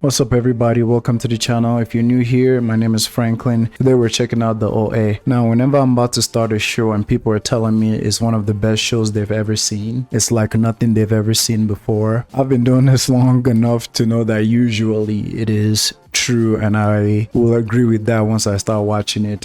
What's up everybody, welcome to the channel. If you're new here, my name is Franklin. Today we're checking out the OA. Now whenever I'm about to start a show and people are telling me it's one of the best shows they've ever seen, it's like nothing they've ever seen before. I've been doing this long enough to know that usually it is true, and I will agree with that once I start watching it.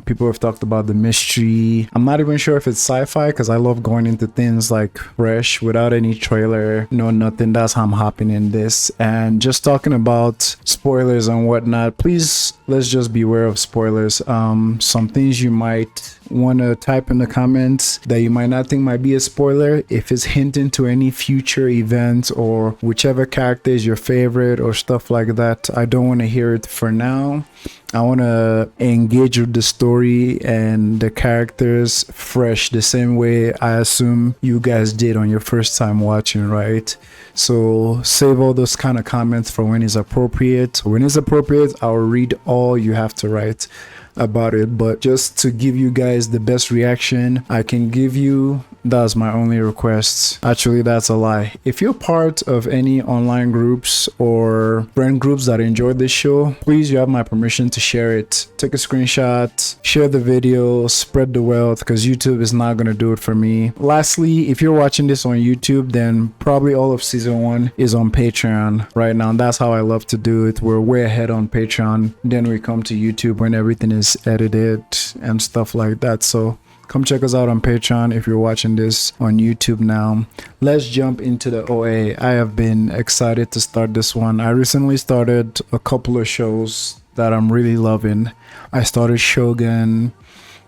People have talked about the mystery. I'm not even sure if it's sci-fi because I love going into things like fresh without any trailer, no nothing. That's how I'm hopping in this and just talking about spoilers and whatnot. Please, let's just beware of spoilers. Some things you might want to type in the comments that you might not think might be a spoiler. If it's hinting to any future events or whichever character is your favorite or stuff like that, I don't want to hear it for now. I want to engage with the story and the characters fresh, the same way I assume you guys did on your first time watching, right? So save all those kind of comments for when it's appropriate. When it's appropriate, I'll read all you have to write about it, but just to give you guys the best reaction I can give you, that's my only request. Actually, that's a lie. If you're part of any online groups or friend groups that enjoy this show, please, you have my permission to share it. Take a screenshot, share the video, spread the wealth, because YouTube is not going to do it for me. Lastly, if you're watching this on YouTube, then probably all of season 1 is on Patreon right now. And that's how I love to do it. We're way ahead on Patreon. Then we come to YouTube when everything is edited and stuff like that. So come check us out on Patreon if you're watching this on YouTube now. Let's jump into the OA. I have been excited to start this one. I recently started a couple of shows that I'm really loving. I started Shogun,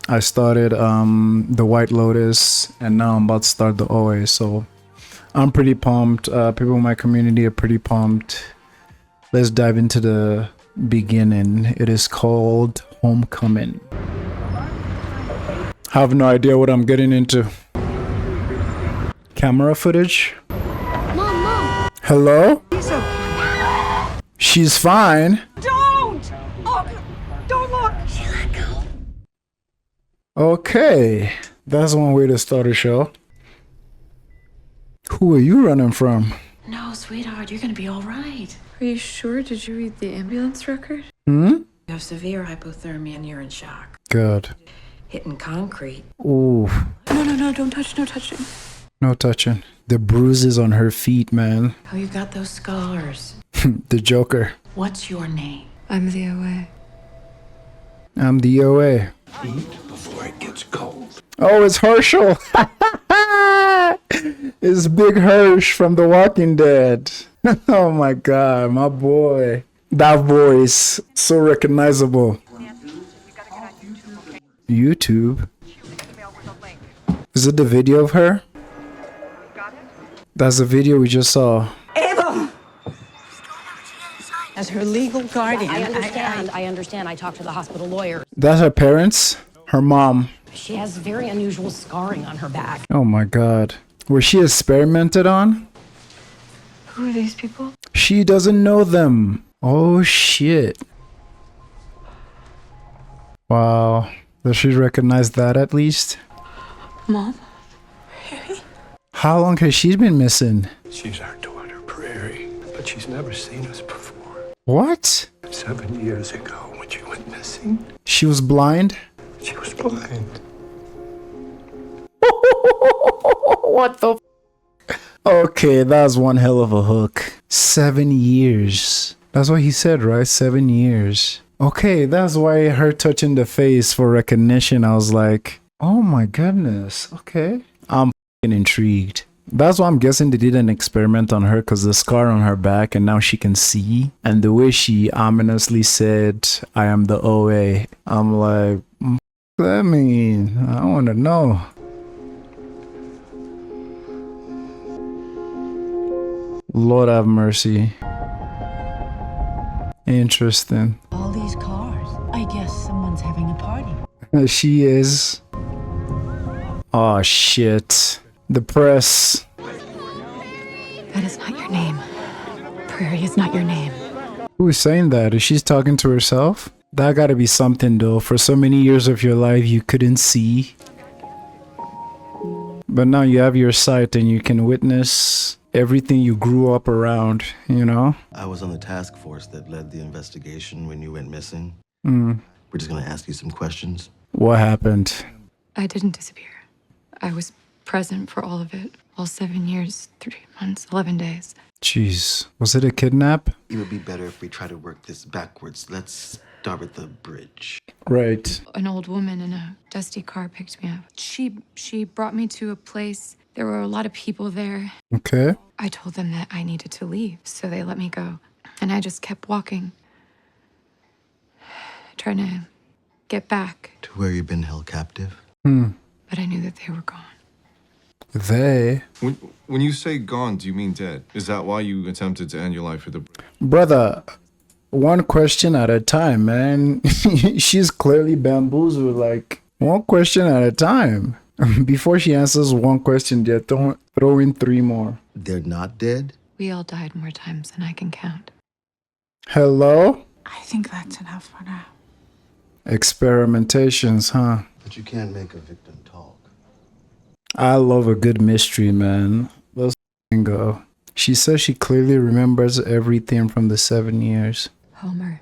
I started the White Lotus, and now I'm about to start the OA. So I'm pretty pumped. People in my community are pretty pumped. Let's dive into the beginning. It is called Homecoming. I have no idea what I'm getting into. Camera footage? Mom. Hello? She's okay. She's fine. Don't! Oh, don't look! She let go. Okay. That's one way to start a show. Who are you running from? No, sweetheart, you're gonna be all right. Are you sure? Did you read the ambulance record? You have severe hypothermia and you're in shock. Good. Hitting concrete. Ooh. No, don't touch, no touching. No touching. The bruises on her feet, man. Oh, you got those scars. The Joker. What's your name? I'm the OA. I'm the OA. Eat before it gets cold. Oh, it's Herschel. It's Big Hirsch from The Walking Dead. Oh my god, my boy. That voice, so recognizable. YouTube? Is it the video of her? That's the video we just saw. Ava! As her legal guardian, I understand. I talked to the hospital lawyer. That's her parents? Her mom. She has very unusual scarring on her back. Oh my god. Was she experimented on? Who are these people? She doesn't know them. Oh shit. Wow. Does she recognize that at least? Mom? Prairie? How long has she been missing? She's our daughter, Prairie, but she's never seen us before. What? 7 years ago, when she went missing, She was blind? she was blind. What the f? Okay, that's one hell of a hook. 7 years. That's what he said, right? 7 years. Okay, that's why her touching the face for recognition, I was like, oh my goodness. Okay. I'm f***ing intrigued. That's why I'm guessing they did an experiment on her, because the scar on her back and now she can see. And the way she ominously said, I am the OA. I'm like, I mean, I want to know. Lord have mercy. Interesting. All these cars. I guess someone's having a party. She is. Oh shit. The press. That is not your name. Prairie is not your name. Who is saying that? Is she talking to herself? That gotta be something though. For so many years of your life you couldn't see. But now you have your sight and you can witness everything you grew up around, you know? I was on the task force that led the investigation when you went missing. Mm. We're just gonna ask you some questions. What happened? I didn't disappear. I was present for all of it. All 7 years, 3 months, 11 days. Jeez. Was it a kidnap? It would be better if we try to work this backwards. Let's start with the bridge. Right. An old woman in a dusty car picked me up. She brought me to a place. There were a lot of people there. Okay. I told them that I needed to leave, so they let me go. And I just kept walking, trying to get back. To where you've been held captive? But I knew that they were gone. They? When you say gone, do you mean dead? Is that why you attempted to end your life with the... Brother, one question at a time, man. She's clearly bamboozled, like, one question at a time. Before she answers one question, they're throwing 3 more. They're not dead? We all died more times than I can count. Hello? I think that's enough for now. Experimentations, huh? But you can't make a victim talk. I love a good mystery, man. Let's go. She says she clearly remembers everything from the 7 years. Homer.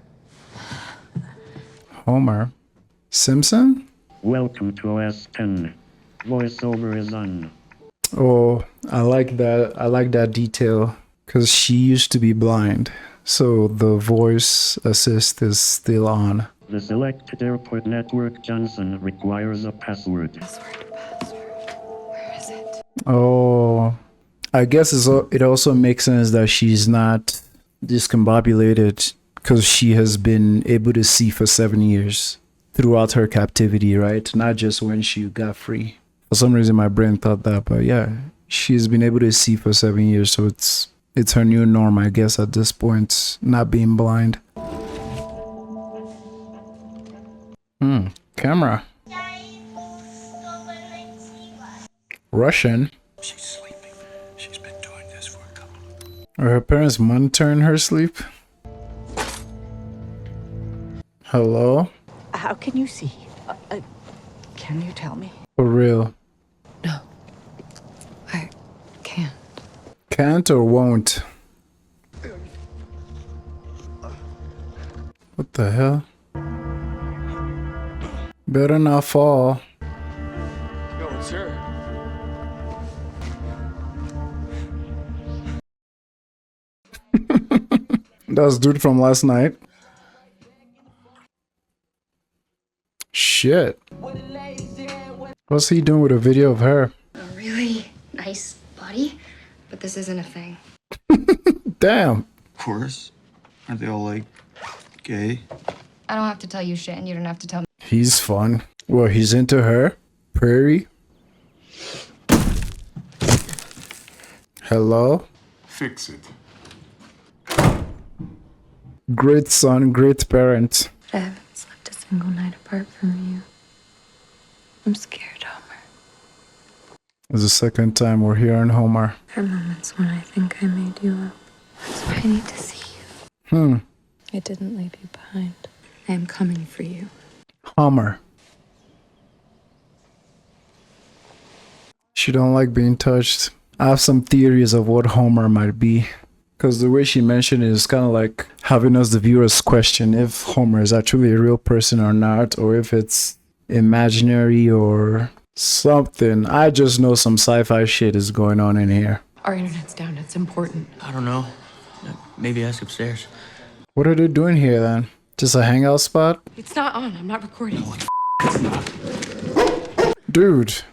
Homer? Simpson? Welcome to OS 10. Voiceover is on. Oh, I like that. I like that detail. Because she used to be blind. So the voice assist is still on. The selected airport network Johnson requires a password. Where is it? Oh, I guess it also makes sense that she's not discombobulated because she has been able to see for 7 years throughout her captivity, right? Not just when she got free. For some reason, my brain thought that, but yeah, she's been able to see for 7 years, so it's her new norm, I guess, at this point, not being blind. Camera. Russian. She's sleeping. She's been doing this for a couple. Are her parents monitoring her sleep? Hello? How can you see? Can you tell me? For real. No. I can't. Can't or won't? What the hell? Better not fall. Going, sir. That's dude from last night. Shit. What's he doing with a video of her? A really nice body, but this isn't a thing. Damn. Of course. Aren't they all, like, gay? I don't have to tell you shit, and you don't have to tell me. He's fun. Well, he's into her. Prairie. Hello? Fix it. Great son, great parent. I haven't slept a single night apart from you. I'm scared, Homer. It's the second time we're hearing Homer. There are moments when I think I made you up. That's why I need to see you. I didn't leave you behind. I am coming for you. Homer. She don't like being touched. I have some theories of what Homer might be. Because the way she mentioned it is kind of like having us, the viewers, question if Homer is actually a real person or not, or if it's imaginary or something. I just know some sci-fi shit is going on in here. Our internet's down. It's important. I don't know. Maybe ask upstairs. What are they doing here then? Just a hangout spot? It's not on. I'm not recording. Dude.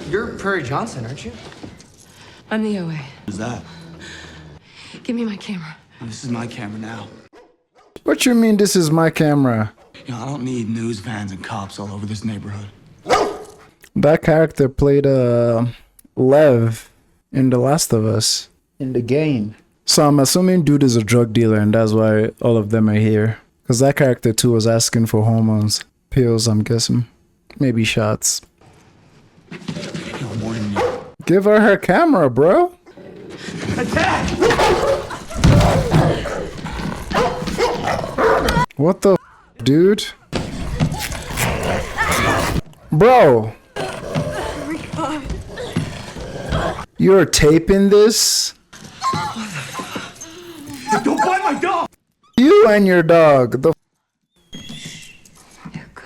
You're Prairie Johnson, aren't you? I'm the OA. Who's that? Give me my camera. This is my camera now. What you mean this is my camera? You know, I don't need news vans and cops all over this neighborhood. That character played Lev in The Last of Us in the game. So I'm assuming dude is a drug dealer and that's why all of them are here. Because that character too was asking for hormones. Pills, I'm guessing. Maybe shots. Give her her camera, bro. Attack! What the dude? Bro! Oh my god. You're taping this? Don't bite my dog! You and your dog. The You're good.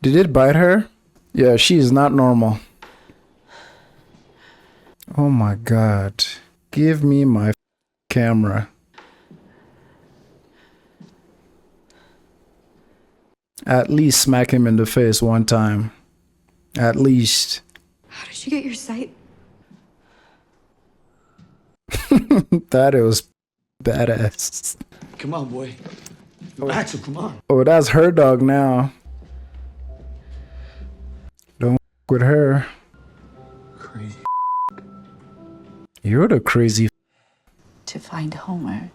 Did it bite her? Yeah, she is not normal. Oh my god. Give me my camera. At least smack him in the face one time. At least. How did you get your sight? That was badass. Come on, boy. Axel, come on. Oh, that's her dog now. Don't f with her. Crazy. You're the crazy. To find Homer.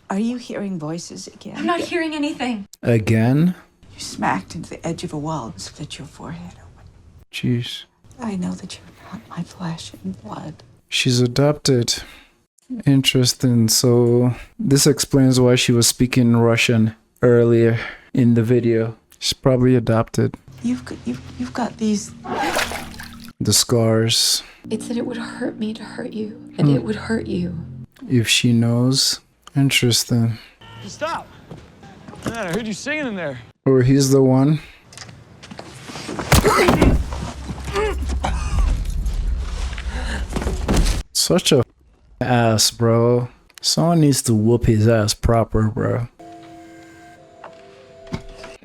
Are you hearing voices again? I'm not hearing anything. Again? You smacked into the edge of a wall and split your forehead open. Jeez. I know that you're not my flesh and blood. She's adopted. Interesting. So this explains why she was speaking Russian earlier in the video. She's probably adopted. You've got these. The scars. It said it would hurt me to hurt you, and it would hurt you. If she knows. Interesting. Stop! Man, I heard you singing in there. Or he's the one. Such a ass, bro. Someone needs to whoop his ass proper, bro.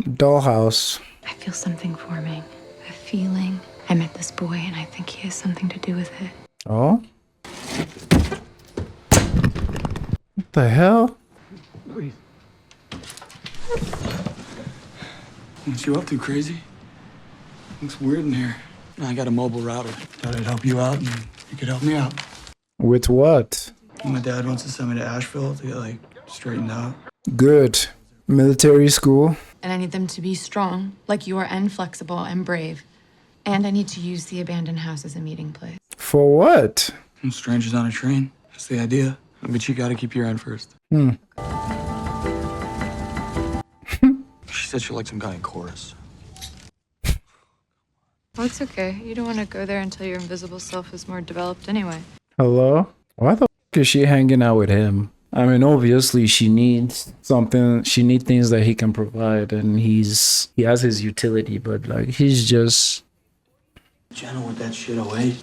Dollhouse. I feel something forming. A feeling. I met this boy, and I think he has something to do with it. Oh? What the hell? What you up to, crazy? Looks weird in here. I got a mobile router. Thought I'd help you out and you could help me out. With what? My dad wants to send me to Asheville to get, like, straightened out. Good. Military school. And I need them to be strong, like you are, and flexible and brave. And I need to use the abandoned house as a meeting place. For what? Strangers on a train. That's the idea. But you gotta keep your end first. She said she liked some guy in chorus. Well, it's okay. You don't want to go there until your invisible self is more developed anyway. Hello? Why the f is she hanging out with him? I mean, obviously she needs something. She needs things that he can provide, and he has his utility, but like he's just. Jenna with that shit away.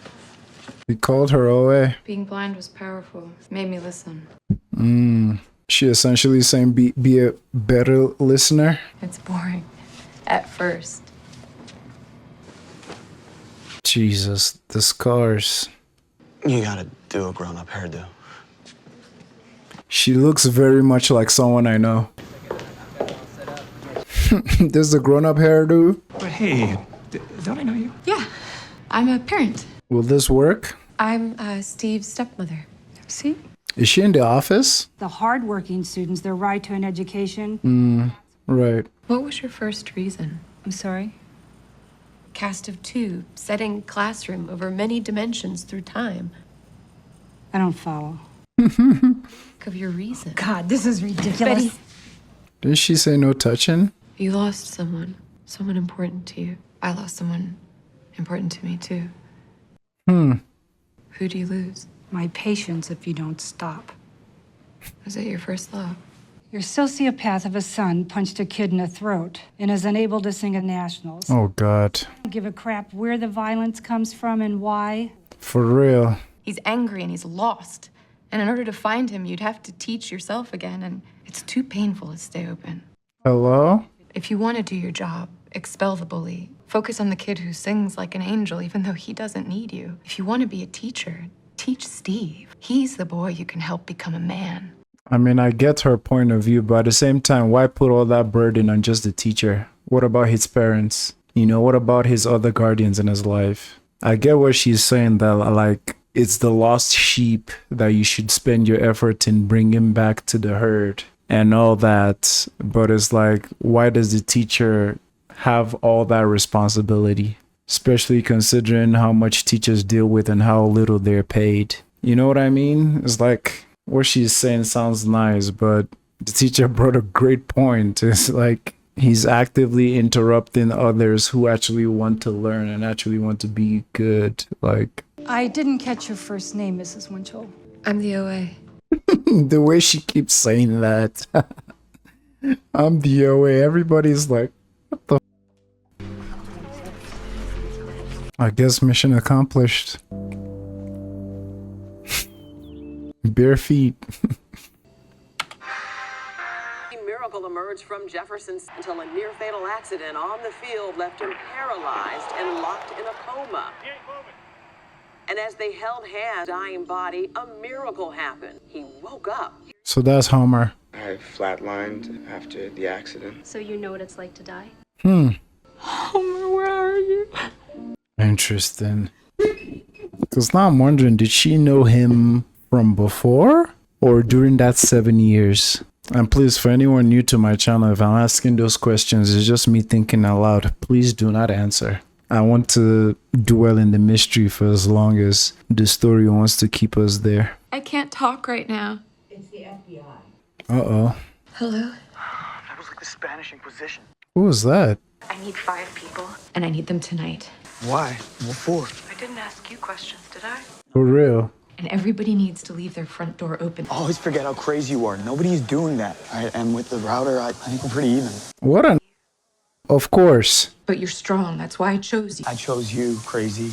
We called her OA. Being blind was powerful. It made me listen. She essentially saying be a better listener. It's boring. At first. Jesus, the scars. You gotta do a grown-up hairdo. She looks very much like someone I know. This is a grown-up hairdo. But hey, don't I know you? Yeah. I'm a parent. Will this work? I'm Steve's stepmother. See? Is she in the office? The hardworking students, their right to an education. Right. What was your first reason? I'm sorry? Cast of two, setting classroom over many dimensions through time. I don't follow. Of your reason. God, this is ridiculous. Betty. Didn't she say no touching? You lost someone important to you. I lost someone important to me too. Who do you lose? My patience if you don't stop. Was it your first love? Your sociopath of a son punched a kid in the throat and is unable to sing at nationals. Oh God. Don't give a crap where the violence comes from and why. For real. He's angry and he's lost. And in order to find him, you'd have to teach yourself again, and it's too painful to stay open. Hello? If you want to do your job, expel the bully. Focus on the kid who sings like an angel, even though he doesn't need you. If you want to be a teacher, teach Steve. He's the boy you can help become a man. I mean, I get her point of view, but at the same time, why put all that burden on just the teacher? What about his parents? You know, what about his other guardians in his life? I get what she's saying, that like, it's the lost sheep that you should spend your effort in bringing back to the herd and all that. But it's like, why does the teacher have all that responsibility? Especially considering how much teachers deal with and how little they're paid. You know what I mean? It's like, what she's saying sounds nice, but the teacher brought a great point. It's like, he's actively interrupting others who actually want to learn and actually want to be good. Like, I didn't catch your first name, Mrs. Winchell. I'm the OA. The way she keeps saying that. I'm the OA. Everybody's like, what the I guess mission accomplished. Bare feet. A miracle emerged from Jefferson's until a near-fatal accident on the field left him paralyzed and locked in a coma. And as they held hands, dying body, a miracle happened. He woke up. So that's Homer. I flatlined after the accident. So you know what it's like to die? Homer, where are you? Interesting. Because now I'm wondering, did she know him from before or during that 7 years? And please, for anyone new to my channel, if I'm asking those questions, it's just me thinking out loud. Please do not answer. I want to dwell in the mystery for as long as the story wants to keep us there. I can't talk right now. It's the FBI. Uh-oh. Hello? That was like the Spanish Inquisition. Who was that? I need 5 people, and I need them tonight. Why? What for? I didn't ask you questions, did I? For real. And everybody needs to leave their front door open. Always forget how crazy you are. Nobody's doing that. And with the router, I think we're pretty even. What an... Of course. But you're strong, that's why I chose you. I chose you, crazy.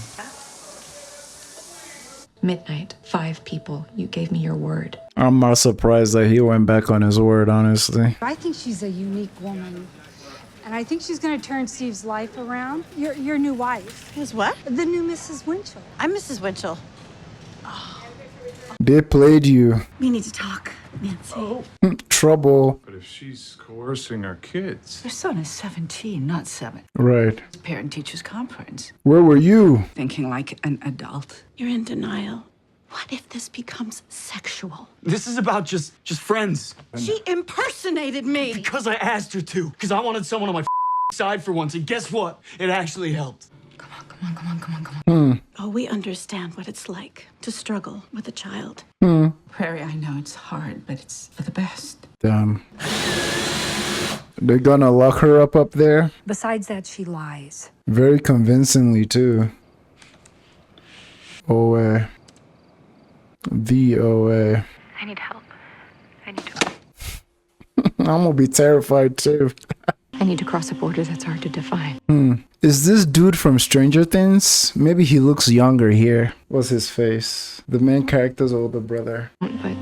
Midnight, 5 people. You gave me your word. I'm not surprised that he went back on his word, honestly. I think she's a unique woman. And I think she's going to turn Steve's life around. Your new wife. His what? The new Mrs. Winchell. I'm Mrs. Winchell. They played you. We need to talk, Nancy. Trouble. But if she's coercing our kids... Your son is 17, not 7. Right. Parent-teachers conference. Where were you? Thinking like an adult. You're in denial. What if this becomes sexual? This is about just friends. She impersonated me. Because I asked her to. Because I wanted someone on my side for once. And guess what? It actually helped. Come on. Oh, we understand what it's like to struggle with a child. Prairie, I know it's hard, but it's for the best. Damn. They're gonna lock her up there? Besides that, she lies. Very convincingly, too. OA. The OA. I need help. I need to... I'm gonna be terrified, too. I need to cross a border that's hard to define. Is this dude from Stranger Things? Maybe he looks younger here. What's his face? The main character's older brother. But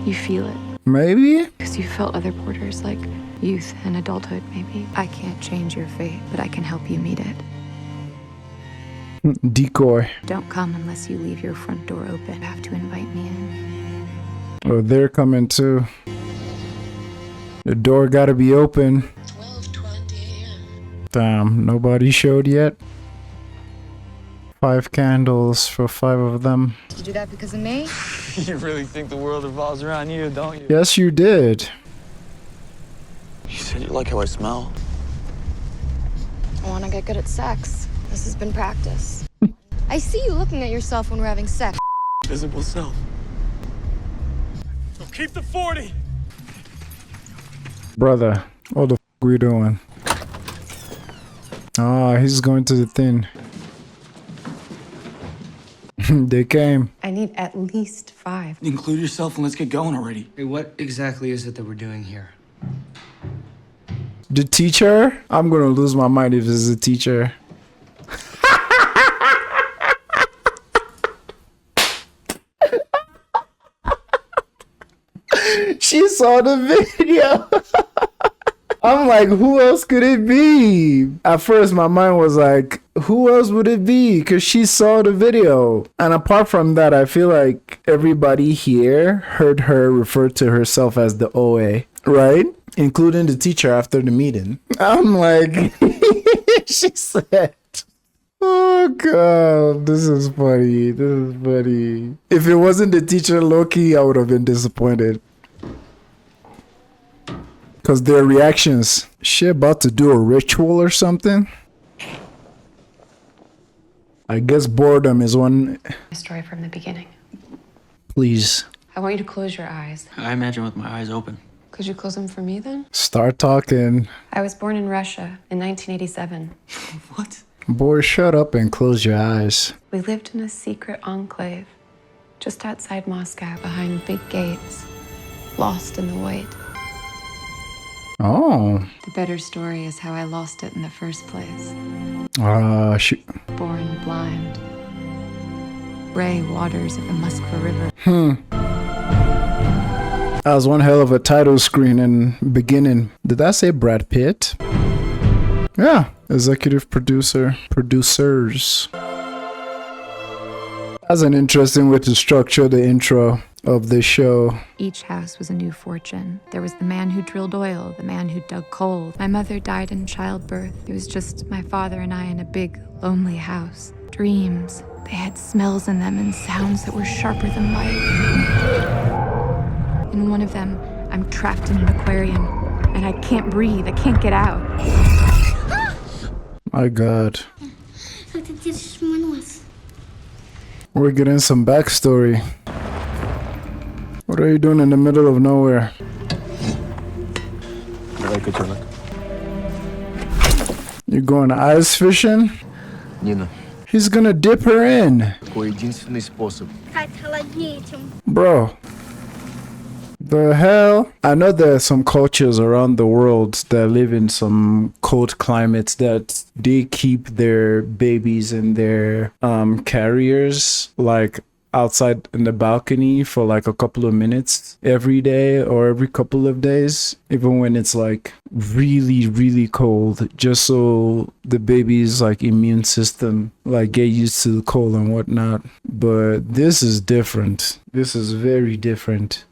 you feel it. Maybe? Because you felt other borders, like youth and adulthood, maybe. I can't change your fate, but I can help you meet it. Decoy. Don't come unless you leave your front door open. You have to invite me in. Oh, they're coming too. The door gotta be open. 12:20 a.m. Damn, nobody showed yet. 5 candles for 5 of them. Did you do that because of me? You really think the world revolves around you, don't you? Yes, you did. You said you like how I smell. I want to get good at sex. This has been practice. I see you looking at yourself when we're having sex. Visible self. So keep the 40. Brother, what the f we doing? Ah, he's going to the thing. They came. I need at least 5. Include yourself and let's get going already. Hey, what exactly is it that we're doing here? The teacher? I'm gonna lose my mind if it's a teacher. She saw the video. I'm like, who else could it be? At first, my mind was like, who else would it be? Because she saw the video. And apart from that, I feel like everybody here heard her refer to herself as the OA, right? Including the teacher after the meeting. I'm like, she said, oh God, this is funny. This is funny. If it wasn't the teacher, low-key, I would have been disappointed. Because their reactions, she about to do a ritual or something? I guess boredom is one. Story from the beginning. Please. I want you to close your eyes. I imagine with my eyes open. Could you close them for me then? Start talking. I was born in Russia in 1987. What? Boy, shut up and close your eyes. We lived in a secret enclave, just outside Moscow, behind big gates, lost in the void. Oh. The better story is how I lost it in the first place. Shoot. Born blind. Gray waters of the Moskva River. That was one hell of a title screen and beginning. Did I say Brad Pitt? Yeah. Executive producer. Producers. That's an interesting way to structure the intro of the show. Each house was a new fortune. There was the man who drilled oil, the man who dug coal. My mother died in childbirth. It was just my father and I in a big, lonely house. Dreams. They had smells in them and sounds that were sharper than light. In one of them, I'm trapped in an aquarium, and I can't breathe. I can't get out. My God. We're getting some backstory. What are you doing in the middle of nowhere? You going ice fishing? He's gonna dip her in. Bro. The hell? I know there are some cultures around the world that live in some cold climates that they keep their babies in their carriers, like outside in the balcony for like a couple of minutes every day or every couple of days, even when it's like really cold, just so the baby's like immune system like get used to the cold and whatnot. But this is different. This is very different.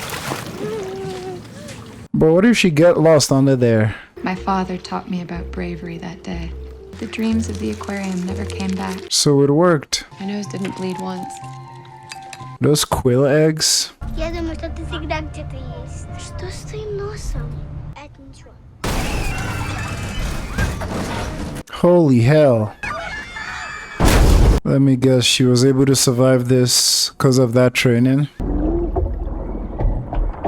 But what if she get lost under there? My father taught me about bravery that day. The dreams of the aquarium never came back. So it worked. My nose didn't bleed once. Those quill eggs? Я думаю, что ты всегда где-то есть. Что с твоим носом? Это ничего. Holy hell. Let me guess, she was able to survive this because of that training?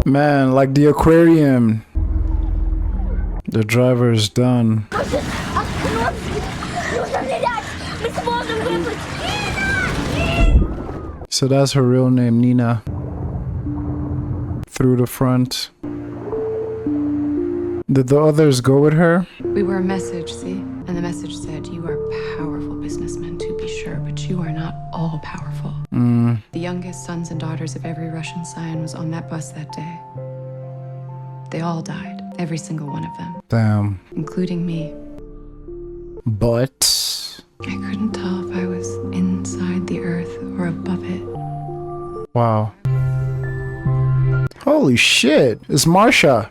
Man, like the aquarium. The driver is done. So that's her real name, Nina. Through the front. Did the others go with her? We were a message, see? And the message said, you are powerful businessmen, to be sure, but you are not all powerful. The youngest sons and daughters of every Russian scion was on that bus that day. They all died, every single one of them. Damn. Including me. But I couldn't tell if I was inside the earth or above it. wow. Holy shit, it's Marsha.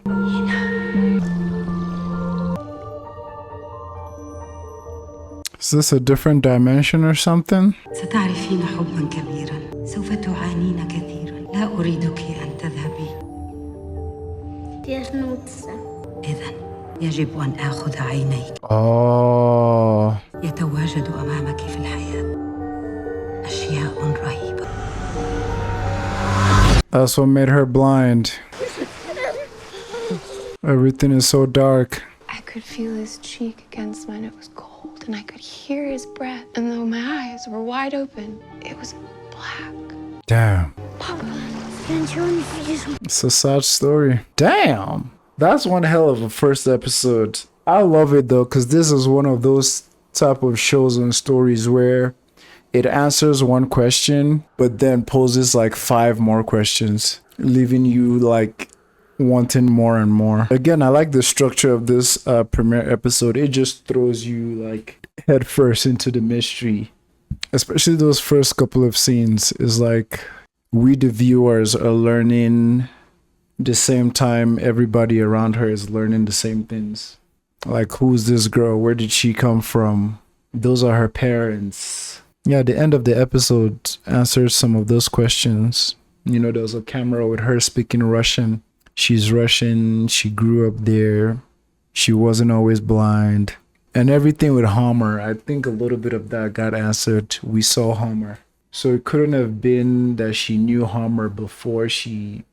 Is this a different dimension or something? ستعرفين حبا كبيرا سوف تعانين كثيرا لا أريدك أن تذهبي إذن يجب أن آخذ عينيك يتواجد أمامك في الحياة أشياء رهيبة. That's what made her blind. Everything is so dark. I could feel his cheek against mine. It was cold, and I could hear his breath. And though my eyes were wide open, it was black. Damn. It's a sad story. Damn. That's one hell of a first episode. I love it though, because this is one of those type of shows and stories where it answers one question, but then poses like 5 more questions, leaving you like wanting more and more. Again, I like the structure of this premiere episode. It just throws you like head first into the mystery. Especially those first couple of scenes is like we the viewers are learning the same time everybody around her is learning the same things. Like, who's this girl? Where did she come from? Those are her parents. Yeah, the end of the episode answers some of those questions. You know, there was a camera with her speaking Russian. She's Russian. She grew up there. She wasn't always blind. And everything with Homer, I think a little bit of that got answered. We saw Homer. So it couldn't have been that she knew Homer before she...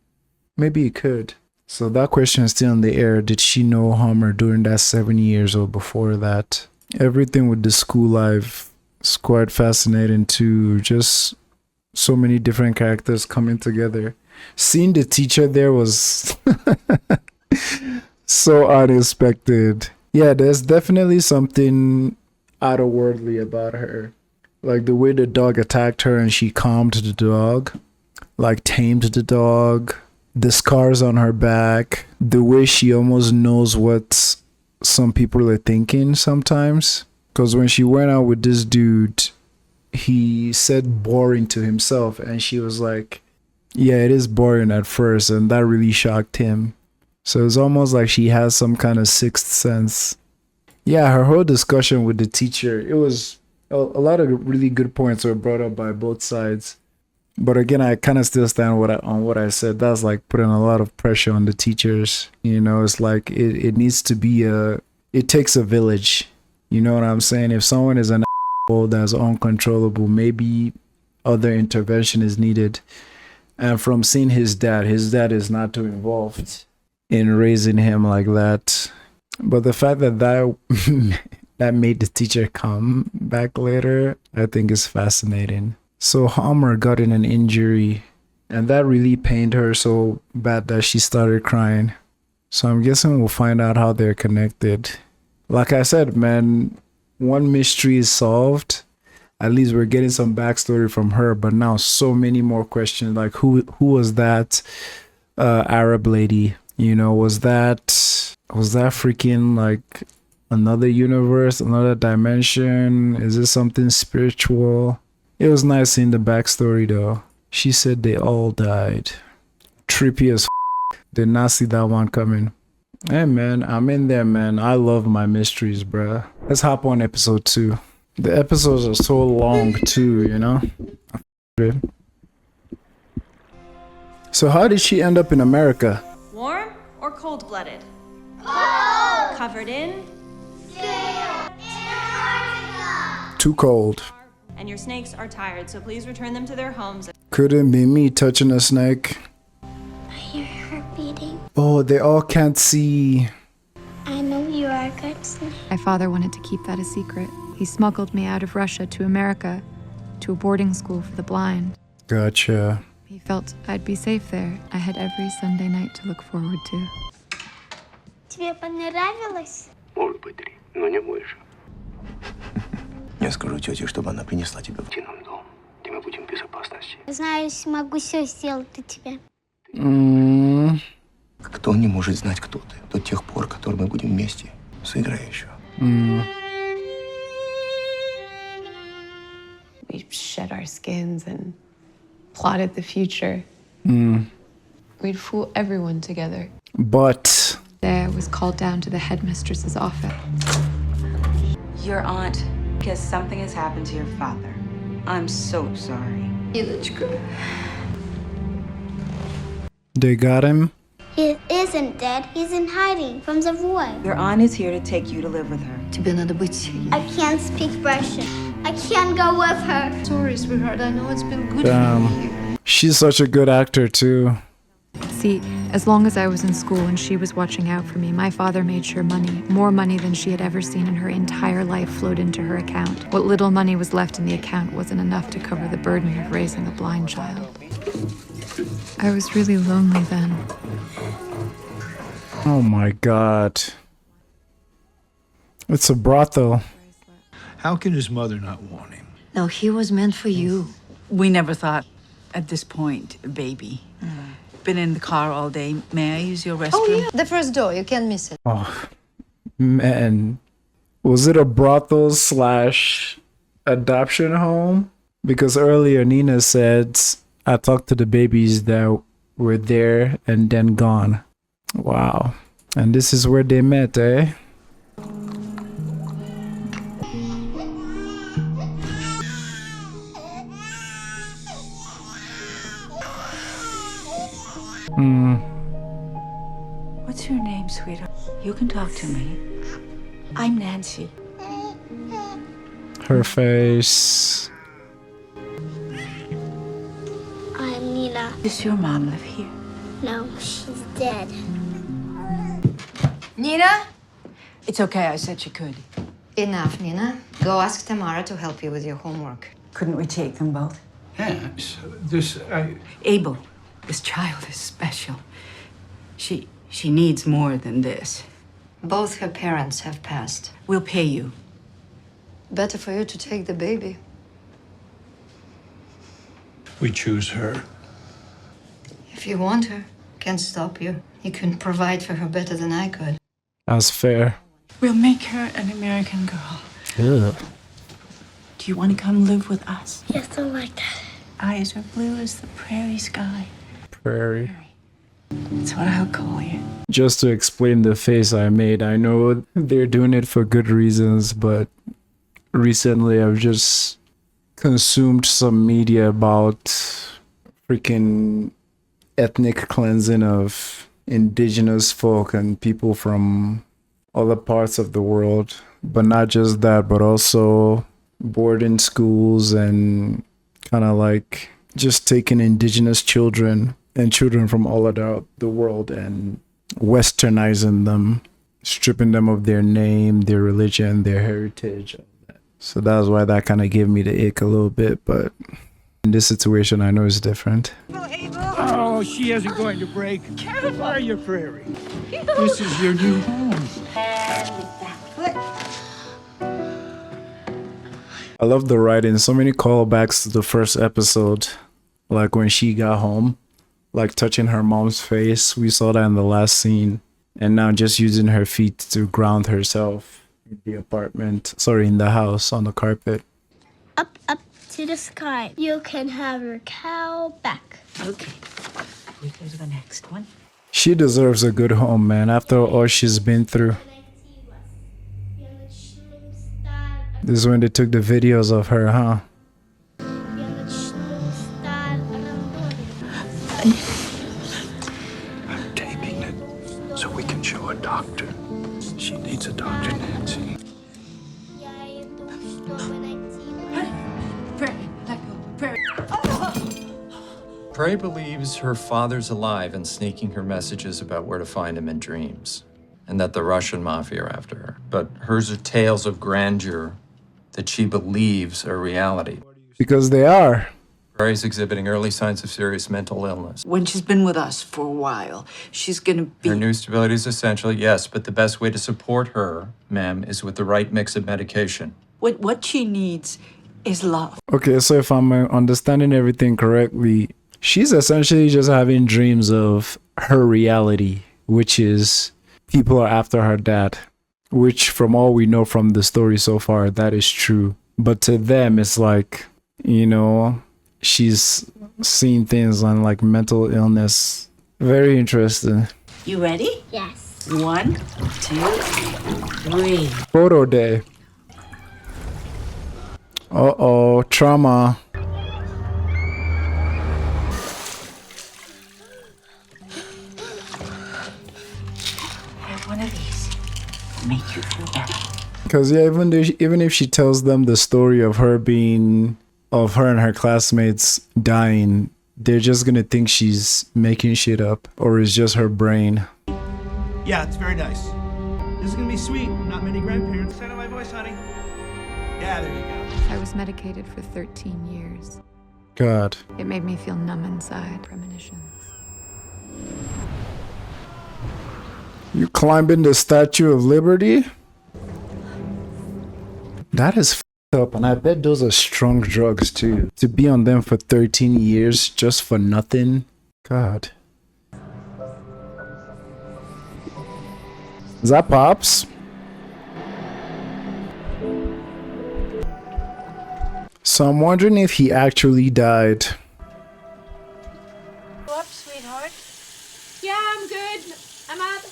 Maybe it could. So that question is still in the air. Did she know Homer during that 7 years or before that? Everything with the school life is quite fascinating too. Just so many different characters coming together. Seeing the teacher there was so unexpected. Yeah, there's definitely something otherworldly about her. Like the way the dog attacked her and she calmed the dog, like tamed the dog, the scars on her back, the way she almost knows what some people are thinking sometimes. Because when she went out with this dude, he said boring to himself and she was like, yeah, it is boring at first, and that really shocked him. So it's almost like she has some kind of sixth sense. Yeah, her whole discussion with the teacher, it was a lot of really good points were brought up by both sides. But again, I kind of still stand on what I said. That's like putting a lot of pressure on the teachers. You know, it's like it needs to be it takes a village. You know what I'm saying? If someone is an asshole that's uncontrollable, maybe other intervention is needed. And from seeing his dad is not too involved in raising him like that. But the fact that that made the teacher come back later, I think is fascinating. So Homer got in an injury, and that really pained her so bad that she started crying. So I'm guessing we'll find out how they're connected. Like I said, man, one mystery is solved. At least we're getting some backstory from her, but now so many more questions. Like who was that Arab lady? You know, was that freaking like another universe, another dimension? Is this something spiritual? It was nice seeing the backstory though. She said they all died. Trippy as f. Did not see that one coming. Hey man, I'm in there, man. I love my mysteries, bruh. Let's hop on episode 2. The episodes are so long too, you know? So how did she end up in America? Warm or cold-blooded? Cold! Covered in? Too cold. And your snakes are tired, so please return them to their homes. Couldn't be me touching a snake. I hear her beating. Oh, they all can't see. I know you are a good snake. My father wanted to keep that a secret. He smuggled me out of Russia to America, to a boarding school for the blind. Gotcha. He felt I'd be safe there. I had every Sunday night to look forward to. Тебе понравилось? Может быть, 3, но не больше. Я скажу тете, чтобы она принесла тебя в нам дом, где мы будем в безопасности. Знаю, смогу все сделать для тебя. Кто не может знать, кто ты, до тех пор, которые мы будем вместе. Сыграй еще. We shed our skins and plotted the future. We'd fool everyone together. But There was called down to the headmistress's office. Your aunt, because something has happened to your father. I'm so sorry. they got him. He isn't dead. He's in hiding from the war. Your aunt is here to take you to live with her. Тебе надо быть. I can't speak Russian. I can't go with her. Sorry, sweetheart. I know it's been good Damn. for you. She's such a good actor too. See, as long as I was in school and she was watching out for me, my father made sure money, more money than she had ever seen in her entire life, flowed into her account. What little money was left in the account wasn't enough to cover the burden of raising a blind child. I was really lonely then. Oh my god. It's a brothel. How can his mother not want him? No, he was meant for you. We never thought at this point, a baby. Been in the car all day. May I use your restroom? Oh, yeah. The first door. You can't miss it. Oh, man. Was it a brothel / adoption home? Because earlier Nina said, I talked to the babies that were there and then gone. Wow. And this is where they met, eh? What's your name, sweetheart? You can talk to me. I'm Nancy. Her face. I'm Nina. Does your mom live here? No, she's dead. Nina? It's okay, I said she could. Enough, Nina. Go ask Tamara to help you with your homework. Couldn't we take them both? Yes, Abel, this child is special. She needs more than this. Both her parents have passed. We'll pay you. Better for you to take the baby. we choose her. If you want her, can't stop you. You can provide for her better than I could. That's fair. We'll make her an American girl. Yeah. Do you want to come live with us? Yes, I like that. Eyes are blue as the prairie sky. Prairie. That's what I'll call you. Just to explain the face I made, I know they're doing it for good reasons, but recently I've just consumed some media about freaking ethnic cleansing of indigenous folk and people from other parts of the world. But not just that, but also boarding schools and kind of like just taking indigenous children and children from all about the world and westernizing them, stripping them of their name, their religion, their heritage. So that's why that kind of gave me the ick a little bit, but in this situation I know it's different. Oh, she isn't going to break. Where are you, Prairie? This is your new home. I love the writing. So many callbacks to the first episode, like when she got home, like touching her mom's face. We saw that in the last scene. And now just using her feet to ground herself in the apartment, sorry, in the house on the carpet. Up to the sky. You can have your cow back. Okay. We go to the next one. She deserves a good home, man, after all she's been through. This is when they took the videos of her, huh? I'm taping it so we can show a doctor. She needs a doctor, Nancy. Praire believes her father's alive and sneaking her messages about where to find him in dreams, and that the Russian mafia are after her. But hers are tales of grandeur that she believes are reality. Because they are. Prairie's exhibiting early signs of serious mental illness. When she's been with us for a while, she's gonna be... Her new stability is essential, yes, but the best way to support her, ma'am, is with the right mix of medication. What she needs is love. Okay, so if I'm understanding everything correctly, she's essentially just having dreams of her reality, which is people are after her dad, which from all we know from the story so far, that is true. But to them, it's like, you know, she's seeing things on like mental illness. Very interesting. You ready? Yes. 1, 2, 3. Photo day. Uh-oh, trauma. Have one of these. Make you feel better. Because yeah, even if she tells them the story of her and her classmates dying, they're just gonna think she's making shit up, or it's just her brain. Yeah, it's very nice. This is gonna be sweet. Not many grandparents. Sound of my voice, honey. Yeah, there you go. I was medicated for 13 years. God. It made me feel numb inside. Premonitions. You climbing the Statue of Liberty? That is f***ed up, and I bet those are strong drugs too. To be on them for 13 years just for nothing? God. Is that Pops? So I'm wondering if he actually died. Go up, sweetheart. Yeah, I'm good. I'm up.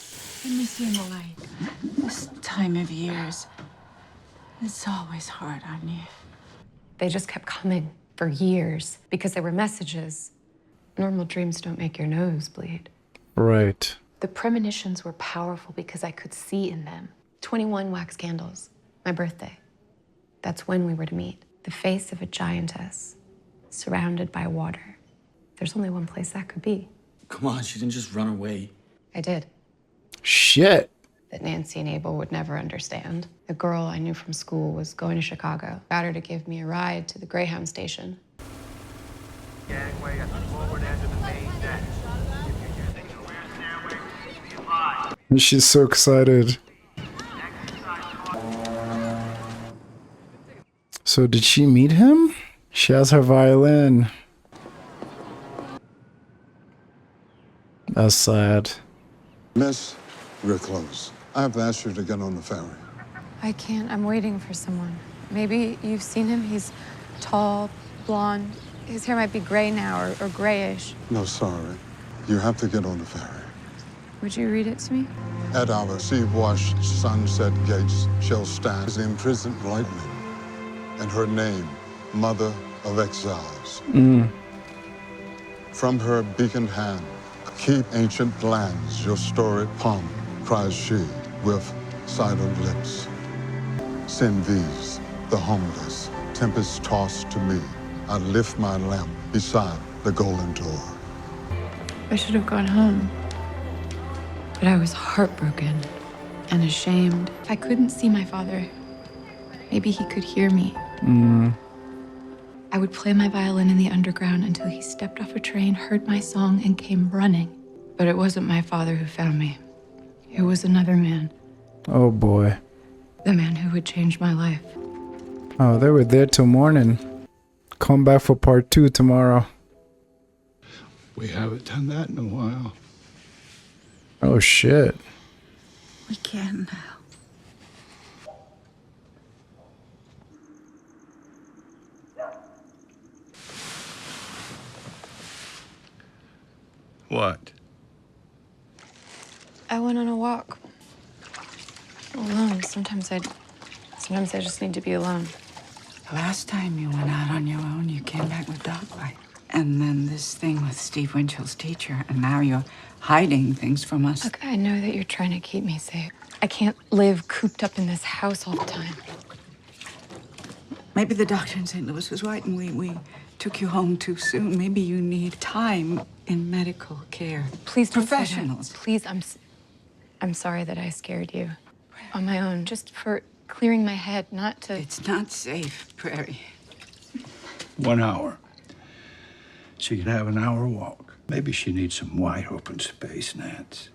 I miss you, Malay. This time of years, it's always hard on you. They just kept coming for years because they were messages. Normal dreams don't make your nose bleed. Right. The premonitions were powerful because I could see in them. 21 wax candles, my birthday. That's when we were to meet. The face of a giantess, surrounded by water. There's only one place that could be. Come on, she didn't just run away. I did. Shit. that Nancy and Abel would never understand. The girl I knew from school was going to Chicago. Got her to give me a ride to the Greyhound station. Gangway at the forward end of the main deck. If you're using the rear stairway, please be advised. She's so excited. So did she meet him? She has her violin. That's sad. Miss, we're close. I have to ask you to get on the ferry. I can't. I'm waiting for someone. Maybe you've seen him. He's tall, blonde. His hair might be gray now or grayish. No, sorry. You have to get on the ferry. Would you read it to me? At our sea-washed sunset gates shall stand the imprisoned lightning, and her name, Mother of Exiles. From her beaconed hand, keep ancient lands your storied palm, cries she with silent lips. Send these, the homeless, tempest tossed to me. I lift my lamp beside the golden door. I should have gone home. But I was heartbroken and ashamed. If I couldn't see my father, maybe he could hear me. I would play my violin in the underground until he stepped off a train, heard my song, and came running. But it wasn't my father who found me. It was another man. Oh boy. The man who would change my life. Oh, they were there till morning. Come back for part 2 tomorrow. We haven't done that in a while. Oh shit. We can now. What? I went on a walk. Alone. Sometimes I just need to be alone. Last time you went out on your own, you came back with dog bite. And then this thing with Steve Winchell's teacher, and now you're hiding things from us. Look, I know that you're trying to keep me safe. I can't live cooped up in this house all the time. Maybe the doctor in St. Louis was right, and we took you home too soon. Maybe you need time in medical care. Please don't say that. Professionals. Please, I'm sorry that I scared you. On my own, just for clearing my head, not to... It's not safe, Prairie. 1 hour. She can have an hour walk. Maybe she needs some wide open space, Nance.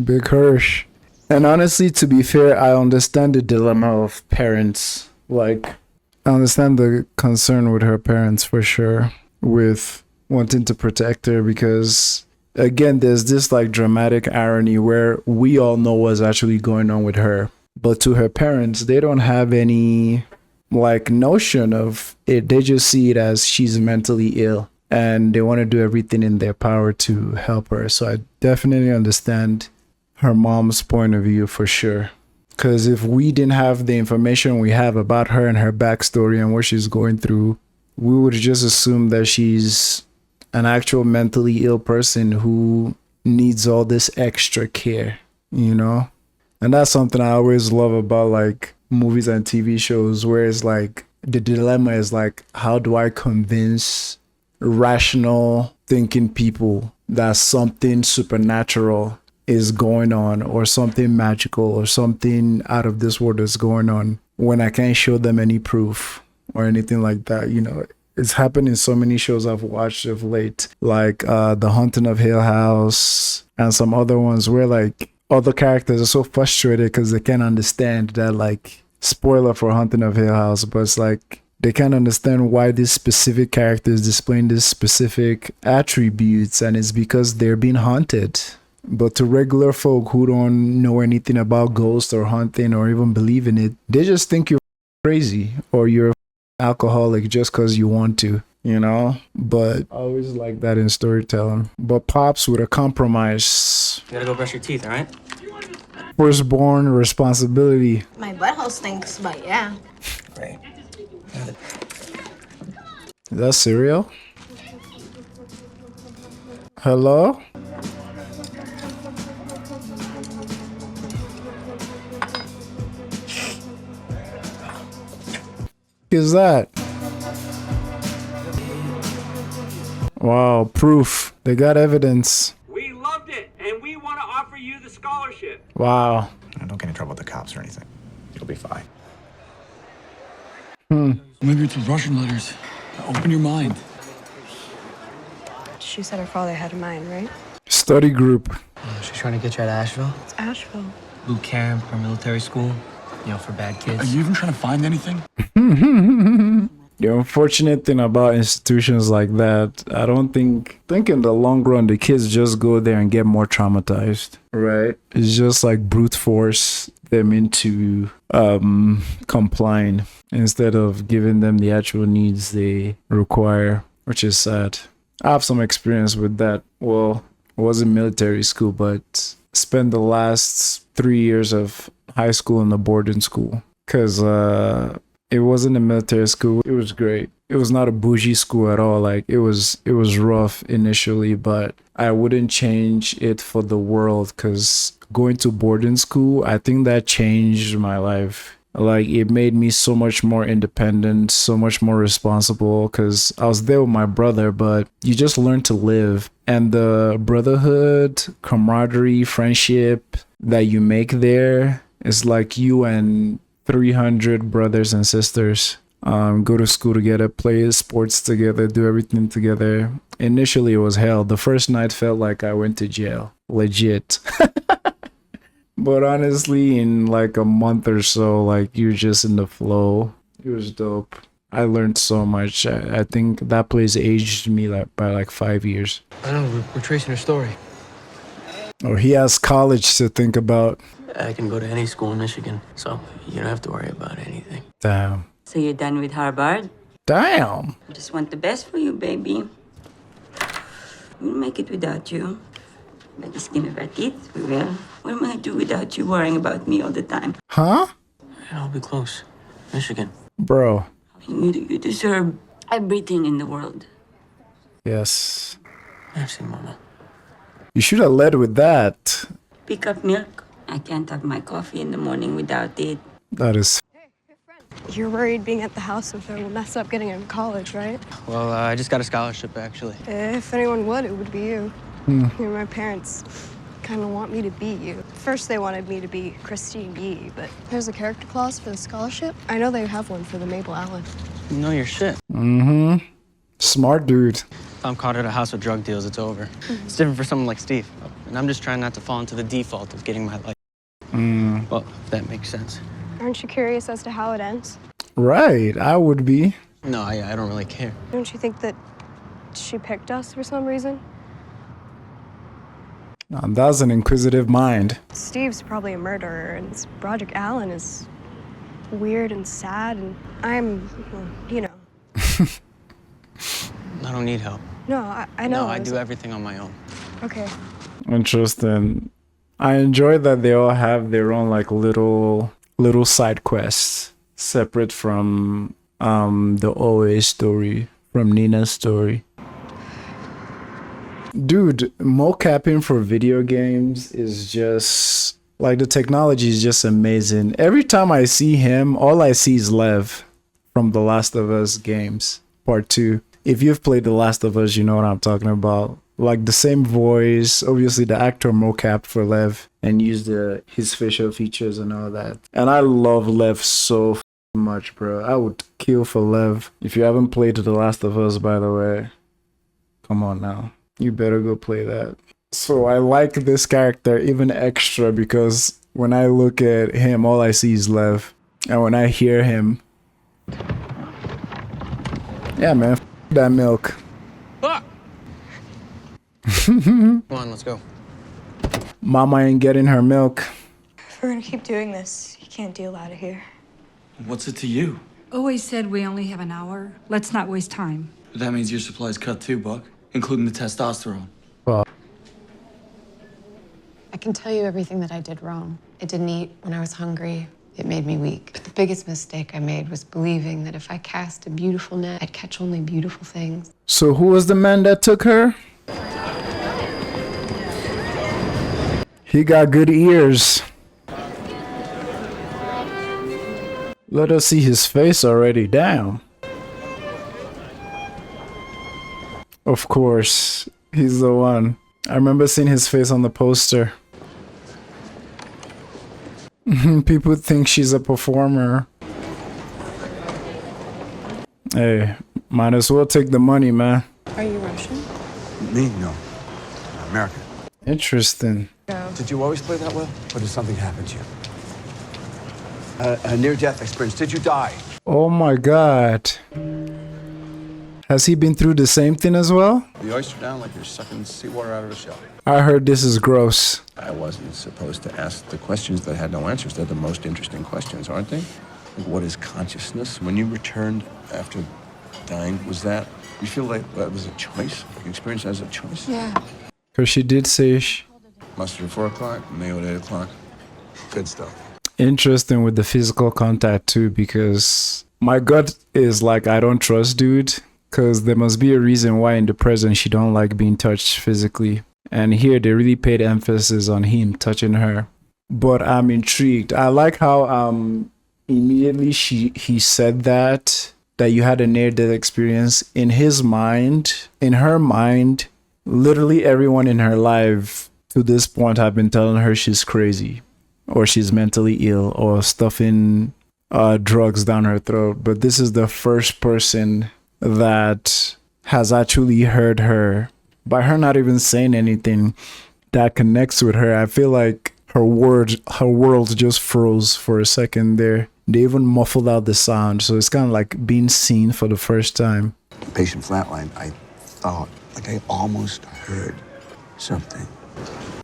Big Hirsch. And honestly, to be fair, I understand the dilemma of parents. Like, I understand the concern with her parents for sure, with wanting to protect her, because again, there's this like dramatic irony where we all know what's actually going on with her, but to her parents, they don't have any like notion of it. They just see it as she's mentally ill and they want to do everything in their power to help her. So I definitely understand her mom's point of view for sure. Because if we didn't have the information we have about her and her backstory and what she's going through, we would just assume that she's an actual mentally ill person who needs all this extra care, you know? And that's something I always love about like movies and TV shows, where it's like the dilemma is like, how do I convince rational thinking people that something supernatural is going on, or something magical or something out of this world is going on, when I can't show them any proof or anything like that? You know, it's happened in so many shows I've watched of late, like The Haunting of Hill House and some other ones, where like other characters are so frustrated because they can't understand that, like, spoiler for Haunting of Hill House, but it's like they can't understand why this specific character is displaying this specific attributes, and it's because they're being haunted. But to regular folk who don't know anything about ghosts or haunting or even believe in it, they just think you're crazy or you're alcoholic just because you want to, you know? But I always like that in storytelling. But Pops with a compromise. You gotta go brush your teeth, all right? Firstborn responsibility. My butthole stinks, but yeah. Right. Is that cereal? Hello? Is that? Wow, proof. They got evidence. We loved it, and we want to offer you the scholarship. Wow. And don't get in trouble with the cops or anything. You'll be fine. Maybe it's Russian letters. Open your mind. She said her father had a mind, right? Study group. She's trying to get you out of Asheville. It's Asheville. Boot camp or military school. You know, for bad kids. Are you even trying to find anything? The unfortunate thing about institutions like that, I don't think in the long run the kids just go there and get more traumatized. Right. It's just like brute force them into complying instead of giving them the actual needs they require, which is sad. I have some experience with that. Well, it wasn't military school, but spent the last 3 years of high school in a boarding school because it wasn't a military school. It was great. It was not a bougie school at all. Like it was rough initially, but I wouldn't change it for the world because going to boarding school, I think that changed my life. Like it made me so much more independent, so much more responsible because I was there with my brother, but you just learn to live. And the brotherhood, camaraderie, friendship that you make there is like you and 300 brothers and sisters go to school together, play sports together, do everything together. Initially it was hell. The first night felt like I went to jail, legit. But honestly, in like a month or so, like you're just in the flow. It was dope. I learned so much. I think that place aged me like by like 5 years. I know, we're tracing her story. Oh, he has college to think about. I can go to any school in Michigan, so you don't have to worry about anything. Damn. So you're done with Harvard? Damn. I just want the best for you, baby. We'll make it without you. By the skin of our teeth, we will. What am I gonna do without you worrying about me all the time? Huh? I'll be close. Michigan. Bro. You deserve everything in the world. Yes. Merci, Mama. You should have led with that. Pick up milk. I can't have my coffee in the morning without it. That is... You're worried being at the house with her will mess up getting into college, right? Well, I just got a scholarship, actually. If anyone would, it would be you. You know, my parents kind of want me to be you. First, they wanted me to be Christine Yee, but there's a character clause for the scholarship. I know they have one for the Mabel Allen. You know your shit. Mm-hmm. Smart dude. If I'm caught at a house with drug deals, it's over. It's different for someone like Steve. And I'm just trying not to fall into the default of getting my life. Well, if that makes sense. Aren't you curious as to how it ends? Right, I would be. No, I don't really care. Don't you think that she picked us for some reason? That's an inquisitive mind. Steve's probably a murderer, and Broderick Allen is weird and sad, and I'm, well, you know. I don't need help. No, I know. No, I do everything on my own. Okay. Interesting. I enjoy that they all have their own like little side quests separate from the OA story, from Nina's story. Dude, mocapping for video games is just like the technology is just amazing. Every time I see him, all I see is Lev from The Last of Us games, part 2. If you've played The Last of Us, you know what I'm talking about. Like the same voice, obviously the actor mocapped for Lev and used his facial features and all that. And I love Lev so much, bro. I would kill for Lev. If you haven't played The Last of Us, by the way, come on now. You better go play that. So I like this character even extra because when I look at him, all I see is Lev. And when I hear him... Yeah, man. F that milk. Ah! Come on, let's go. Mama ain't getting her milk. If we're gonna keep doing this, you can't deal out of here. What's it to you? OA said we only have an hour. Let's not waste time. But that means your supply's cut too, Buck. Including the testosterone. Well, I can tell you everything that I did wrong. I didn't eat when I was hungry. It made me weak. But the biggest mistake I made was believing that if I cast a beautiful net, I'd catch only beautiful things. so who was the man that took her? He got good ears. Let us see his face already. Damn. Of course, he's the one. I remember seeing his face on the poster. People think she's a performer. Hey, might as well take the money, man. Are you Russian? Me? No. American. Interesting. Did you always play that well? Or did something happen to you? A near-death experience. Did you die? Oh my god. Has he been through the same thing as well? The oyster down like you're sucking seawater out of a shell. I heard this is gross. I wasn't supposed to ask the questions that had no answers. They're the most interesting questions, aren't they? Like, what is consciousness? When you returned after dying, was that, you feel like that was a choice? Like you experienced it as a choice? Yeah. Because she did say Mustard at 4 o'clock, mayo at 8 o'clock. Good stuff. interesting with the physical contact too, because my gut is like, I don't trust dude, because there must be a reason why in the present she don't like being touched physically. And here they really paid emphasis on him touching her. But I'm intrigued. I like how immediately he said that you had a near-death experience. In his mind, in her mind, literally everyone in her life to this point have been telling her she's crazy or she's mentally ill or stuffing drugs down her throat. But this is the first person that has actually heard her, by her not even saying anything, that connects with her. I feel like her world just froze for a second there. They even muffled out the sound, so it's kind of like being seen for the first time. Patient flatline, I thought, like I almost heard something.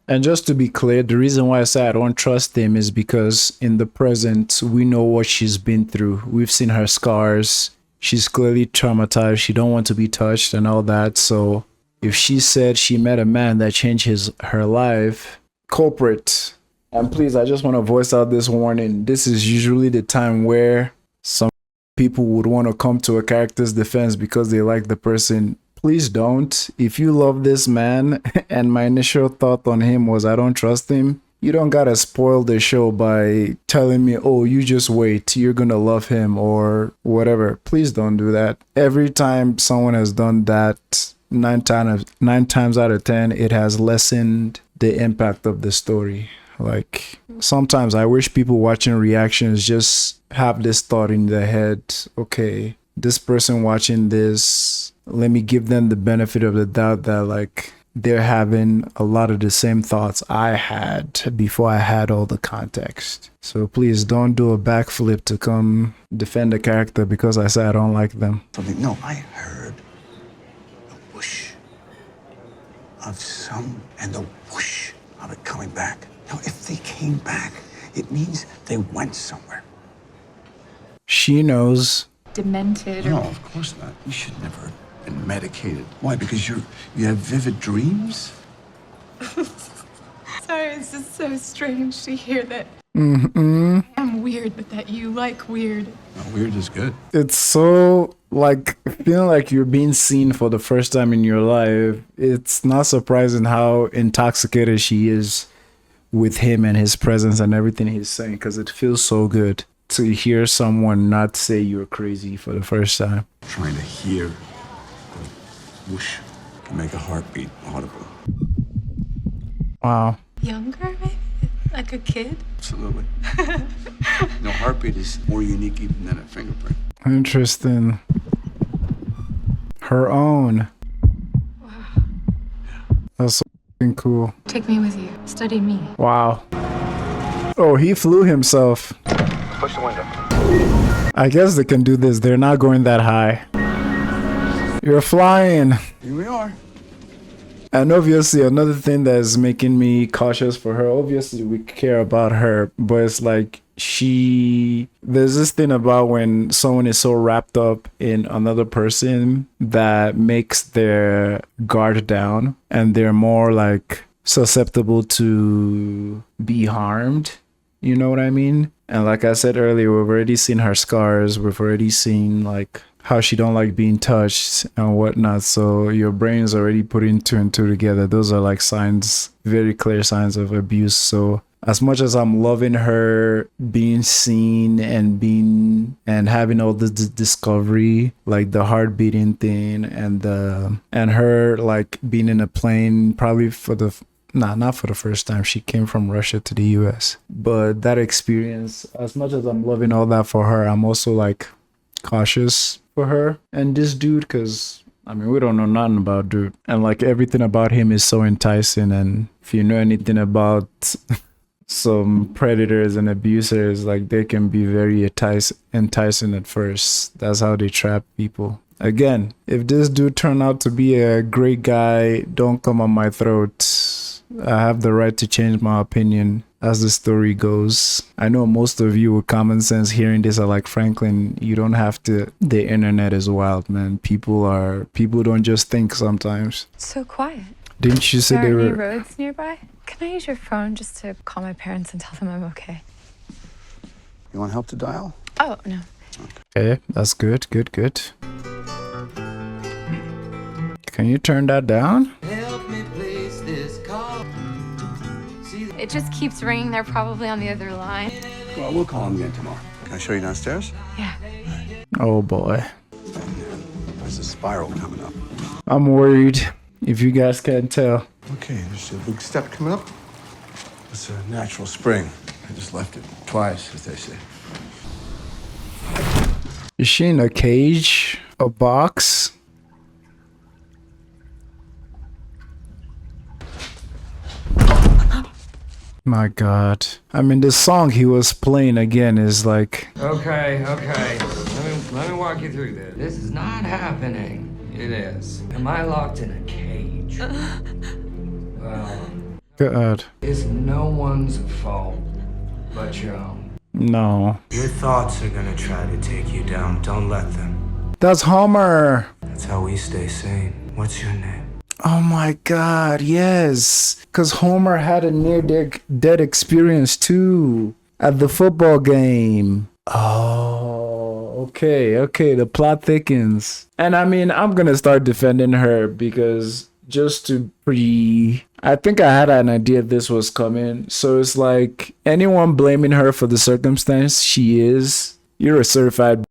And just to be clear, the reason why I say I don't trust him is because in the present, we know what she's been through. We've seen her scars. She's clearly traumatized. She don't want to be touched and all that. So if she said she met a man that changed her life, culprit. And please, I just want to voice out this warning. This is usually the time where some people would want to come to a character's defense because they like the person. Please don't. If you love this man and my initial thought on him was I don't trust him, you don't gotta spoil the show by telling me, oh, you just wait, you're gonna love him or whatever. Please don't do that. Every time someone has done that, 9 times out of 10, it has lessened the impact of the story. Like, sometimes I wish people watching reactions just have this thought in their head, okay, this person watching this, let me give them the benefit of the doubt that like they're having a lot of the same thoughts I had before I had all the context. So please don't do a backflip to come defend the character because I said I don't like them. Something, no, I heard the whoosh of some, and the whoosh of it coming back. Now, if they came back, it means they went somewhere. She knows. Demented or... No, of course not. You should never have been medicated. Why? Because you have vivid dreams? Sorry, it's just so strange to hear that I'm weird, but that you like weird. No, weird is good. It's so like feeling like you're being seen for the first time in your life. It's not surprising how intoxicated she is with him and his presence and everything he's saying, because it feels so good to hear someone not say you're crazy for the first time. Trying to hear the whoosh can make a heartbeat audible. Wow. Younger, maybe? Like a kid? Absolutely. No, heartbeat is more unique even than a fingerprint. Interesting. Her own. Wow. That's so f***ing cool. Take me with you. Study me. Wow. Oh, he flew himself. Push the window. I guess they can do this. They're not going that high. You're flying. Here we are. And obviously another thing that is making me cautious for her, obviously we care about her, but it's like there's this thing about when someone is so wrapped up in another person that makes their guard down and they're more like susceptible to be harmed. You know what I mean? And like I said earlier, we've already seen her scars. We've already seen like how she don't like being touched and whatnot. So your brain's already putting 2 and 2 together. Those are like signs, very clear signs of abuse. So as much as I'm loving her being seen and having all this discovery, like the heart beating thing and her like being in a plane probably for the Nah, not for the first time. She came from Russia to the US. But that experience, as much as I'm loving all that for her, I'm also like cautious for her and this dude, because I mean, we don't know nothing about dude. And like everything about him is so enticing. And if you know anything about some predators and abusers, like they can be very enticing at first. That's how they trap people. Again, if this dude turned out to be a great guy, don't come on my throat. I have the right to change my opinion as the story goes. I know most of you with common sense hearing this are like, Franklin, you don't have to. The internet is wild, man. People don't just think sometimes. It's so quiet. Didn't you say There they are any were? roads nearby? Can I use your phone just to call my parents and tell them I'm okay? You want help to dial? Oh, no. Okay, that's good, good, good. Can you turn that down? It just keeps ringing. They're probably on the other line. Well, we'll call him again tomorrow. Can I show you downstairs? Yeah. Oh boy. There's a spiral coming up. I'm worried, if you guys can't tell. Okay, there's a big step coming up. It's a natural spring. I just left it twice, as they say. Is she in a cage? A box? My God. I mean, the song he was playing again is like... Okay. Let me walk you through this. This is not happening. It is. Am I locked in a cage? Well... God. It's no one's fault but your own. No. Your thoughts are gonna try to take you down. Don't let them. That's Homer. That's how we stay sane. What's your name? Oh my God, yes. Because Homer had a near-death experience too at the football game. Oh, okay. The plot thickens. And I mean, I'm going to start defending her because I think I had an idea this was coming. So it's like anyone blaming her for the circumstance she is, you're a certified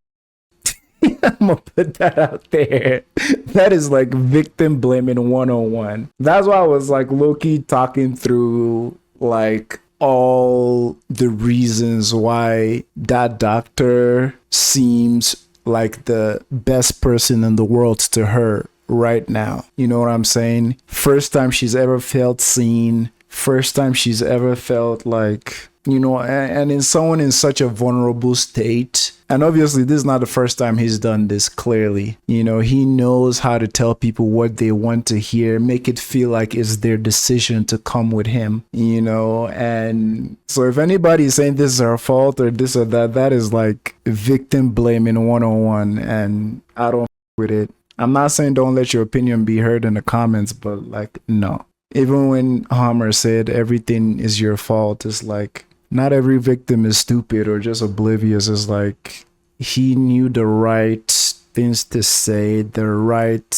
I'm gonna put that out there. That is like victim blaming 101. That's why I was like low-key talking through like all the reasons why that doctor seems like the best person in the world to her right now. You know what I'm saying? First time she's ever felt seen. First time she's ever felt like, you know, and in someone in such a vulnerable state. And obviously, this is not the first time he's done this, clearly. You know, he knows how to tell people what they want to hear, make it feel like it's their decision to come with him, you know. And so if anybody is saying this is her fault or this or that, that is like victim blaming 101. And I don't with it. I'm not saying don't let your opinion be heard in the comments, but like, no. Even when Homer said everything is your fault, it's like, not every victim is stupid or just oblivious. It's like he knew the right things to say, the right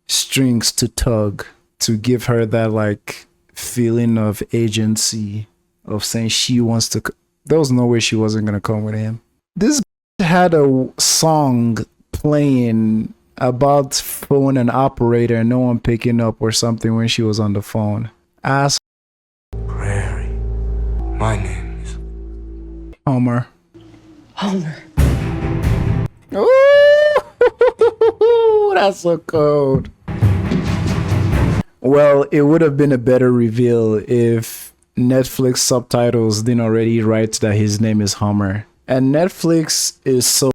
strings to tug to give her that like feeling of agency of saying she wants to. There was no way she wasn't going to come with him. This had a song playing about phone and operator and no one picking up or something when she was on the phone. Ask Prairie. My name. Homer. Ooh, that's so cold. Well, it would have been a better reveal if Netflix subtitles didn't already write that his name is Homer. And Netflix is so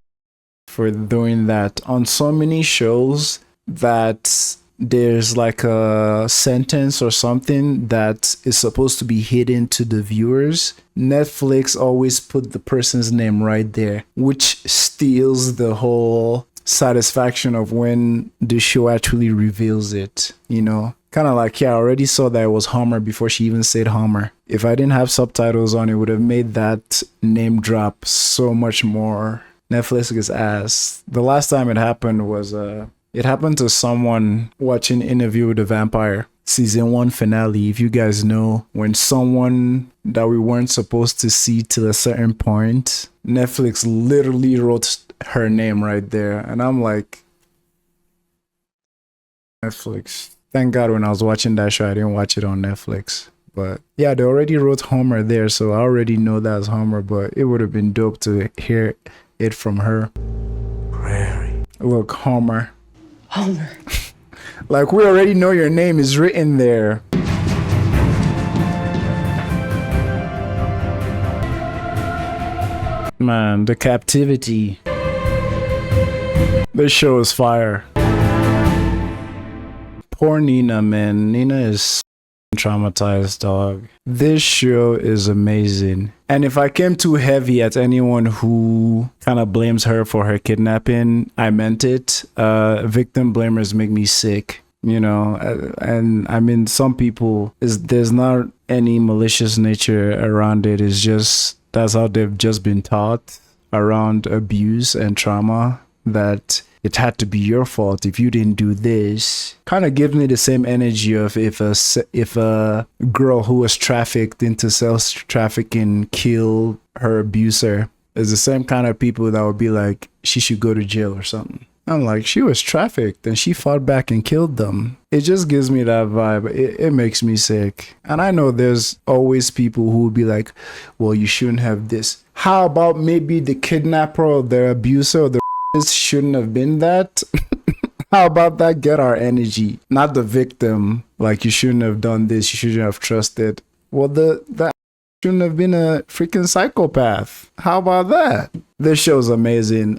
for doing that on so many shows that there's like a sentence or something that is supposed to be hidden to the viewers. Netflix always put the person's name right there, which steals the whole satisfaction of when the show actually reveals it, you know? Kind of like, yeah, I already saw that it was Homer before she even said Homer. If I didn't have subtitles on, it would have made that name drop so much more. Netflix is ass. The last time it happened was it happened to someone watching Interview with the Vampire season 1 finale. If you guys know, when someone that we weren't supposed to see till a certain point, Netflix literally wrote her name right there. And I'm like, Netflix, Thank God when I was watching that show, I didn't watch it on Netflix. But yeah, they already wrote Homer there, so I already know that's Homer, but it would have been dope to hear it from her. Prairie. Look, Homer. Homer. Like, we already know your name is written there. Man, the captivity. This show is fire. Poor Nina, man. Nina is traumatized, dog. This show is amazing. And if I came too heavy at anyone who kind of blames her for her kidnapping, I meant it. Victim blamers make me sick, you know. And I mean, some people, there's not any malicious nature around it. It's just, that's how they've just been taught around abuse and trauma, that it had to be your fault if you didn't do this. Kind of gives me the same energy of if a girl who was trafficked into sex trafficking killed her abuser. It's the same kind of people that would be like, she should go to jail or something. I'm like, she was trafficked and she fought back and killed them. It just gives me that vibe. It makes me sick. And I know there's always people who will be like, well, you shouldn't have this. How about maybe the kidnapper or the abuser or the shouldn't have been that? How about that? Get our energy, not the victim. Like, you shouldn't have done this, you shouldn't have trusted. Well, the shouldn't have been a freaking psychopath. How about that? This show's amazing.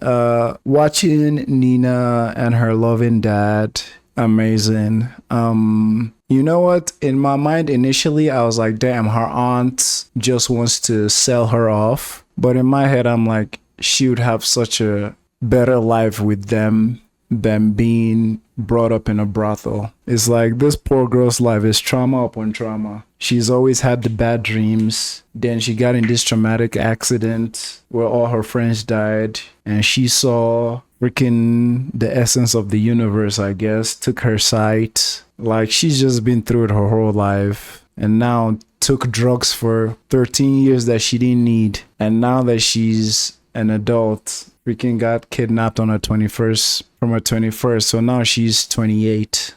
Watching Nina and her loving dad, amazing. You know what? In my mind, initially, I was like, damn, her aunt just wants to sell her off. But in my head, I'm like, she would have such a better life with them than being brought up in a brothel. It's like, this poor girl's life is trauma upon trauma. She's always had the bad dreams. Then she got in this traumatic accident where all her friends died, and she saw freaking the essence of the universe, I guess, took her sight. Like, she's just been through it her whole life, and now took drugs for 13 years that she didn't need. And now that she's an adult, freaking got kidnapped on her 21st, from her 21st. So now she's 28.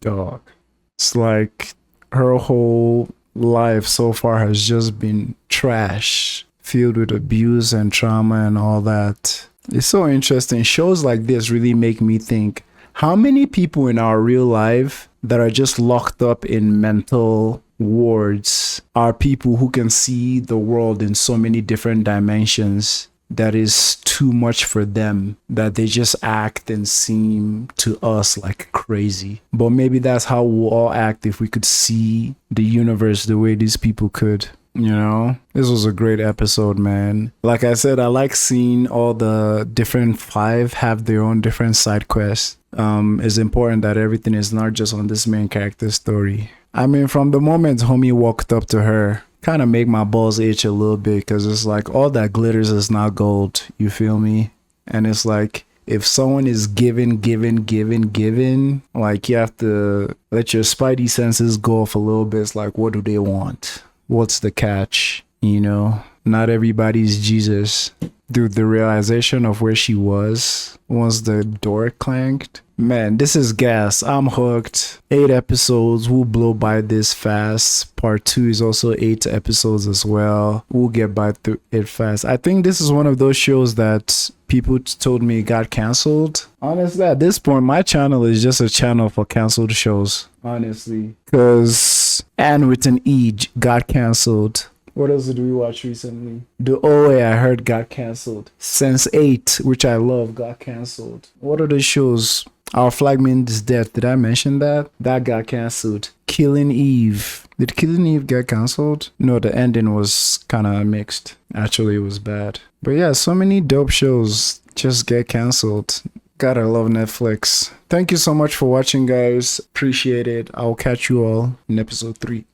Dog. It's like her whole life so far has just been trash, filled with abuse and trauma and all that. It's so interesting. Shows like this really make me think, how many people in our real life that are just locked up in mental wards are people who can see the world in so many different dimensions that is too much for them, that they just act and seem to us like crazy. But maybe that's how we'll all act if we could see the universe the way these people could. You know, this was a great episode, man. Like I said, I like seeing all the different 5 have their own different side quests. It's important that everything is not just on this main character story. I mean, from the moment homie walked up to her, kind of make my balls itch a little bit, because it's like, all that glitters is not gold, you feel me? And it's like, if someone is giving, like, you have to let your spidey senses go off a little bit. It's like, what do they want? What's the catch? You know, not everybody's Jesus. Dude, the realization of where she was once the door clanked. Man, this is gas. I'm hooked. 8 episodes. We'll blow by this fast. Part 2 is also 8 episodes as well. We'll get by through it fast. I think this is one of those shows that people told me got canceled. Honestly, at this point, my channel is just a channel for canceled shows. Honestly. Because Anne with an E got canceled. What else did we watch recently? The OA, I heard, got canceled. Sense8, which I love, got canceled. What are the shows? Our Flagman is Death. Did I mention that? That got canceled. Killing Eve. Did Killing Eve get canceled? No, the ending was kind of mixed. Actually, it was bad. But yeah, so many dope shows just get canceled. Gotta love Netflix. Thank you so much for watching, guys. Appreciate it. I'll catch you all in episode 3.